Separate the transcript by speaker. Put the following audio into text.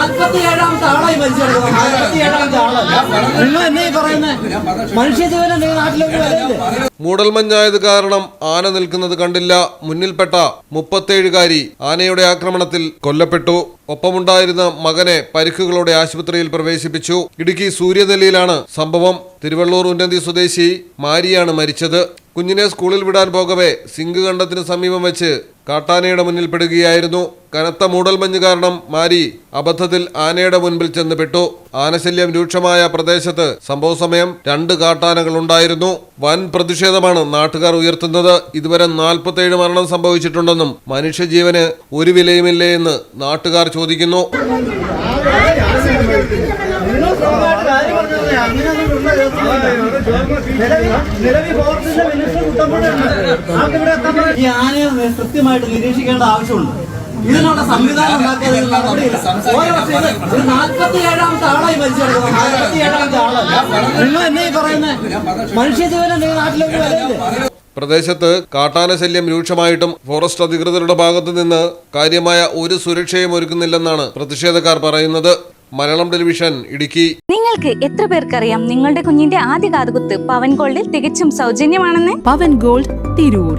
Speaker 1: 47ാമത്തെ ആളായി മരിച്ചെടുക്കുന്നത്. 47ാമത്തെ ആള്. നിങ്ങൾ എന്നെ പറയുന്നത് മനുഷ്യജീവനം നാട്ടിലേക്ക് വരല്ലേ?
Speaker 2: മൂടൽമഞ്ഞായത് കാരണം ആന നിൽക്കുന്നത് കണ്ടില്ല. മുന്നിൽപ്പെട്ട 37കാരി ആനയുടെ ആക്രമണത്തിൽ കൊല്ലപ്പെട്ടു. ഒപ്പമുണ്ടായിരുന്ന മകനെ പരിക്കുകളോടെ ആശുപത്രിയിൽ പ്രവേശിപ്പിച്ചു. ഇടുക്കി സൂര്യനെല്ലിയിലാണ് സംഭവം. തിരുവള്ളൂർ ഉന്നതി സ്വദേശി മാരിയാണ് മരിച്ചത്. കുഞ്ഞിനെ സ്കൂളിൽ വിടാൻ പോകവേ സിങ്ക് കണ്ടത്തിന് സമീപം വെച്ച് കാട്ടാനയുടെ മുന്നിൽ പെടുകയായിരുന്നു. കനത്ത മൂടൽമഞ്ഞ് കാരണം മാരി അബദ്ധത്തിൽ ആനയുടെ മുൻപിൽ ചെന്ന് പെട്ടു. ആനശല്യം രൂക്ഷമായ പ്രദേശത്ത് സംഭവ സമയം 2 കാട്ടാനകൾ ഉണ്ടായിരുന്നു. വൻ പ്രതിഷേധമാണ് നാട്ടുകാർ ഉയർത്തുന്നത്. ഇതുവരെ 47 മരണം സംഭവിച്ചിട്ടുണ്ടെന്നും മനുഷ്യജീവന് ഒരു വിലയുമില്ലേ എന്ന് നാട്ടുകാർ ചോദിക്കുന്നു.
Speaker 1: ഈ ആനയെ കൃത്യമായിട്ട് നിരീക്ഷിക്കേണ്ട ആവശ്യമുണ്ട്. ഇതിനുള്ള സംവിധാനം ഉണ്ടാക്കിയതിൽ നടപടിയില്ല. 47ാമത്തെ ആളായി മരിച്ചെടുക്കുന്നത്. 47ാമത്തെ ആള്. നിങ്ങൾ എന്നെ പറയുന്നത് മനുഷ്യജീവനം നാട്ടിലേക്ക് വരല്ലേ?
Speaker 2: പ്രദേശത്ത് കാട്ടാന ശല്യം രൂക്ഷമായിട്ടും ഫോറസ്റ്റ് അധികൃതരുടെ ഭാഗത്തു നിന്ന് കാര്യമായ ഒരു സുരക്ഷയും ഒരുക്കുന്നില്ലെന്നാണ് പ്രതിഷേധക്കാർ പറയുന്നത്. മലയാളം ടെലിവിഷൻ, ഇടുക്കി.
Speaker 3: നിങ്ങൾക്ക് എത്ര പേർക്കറിയാം നിങ്ങളുടെ കുഞ്ഞിന്റെ ആദ്യ കാതുകുത്ത് പവൻ ഗോൾഡിൽ തികച്ചും സൗജന്യമാണെന്ന്?
Speaker 4: പവൻ ഗോൾഡ്, തിരൂർ.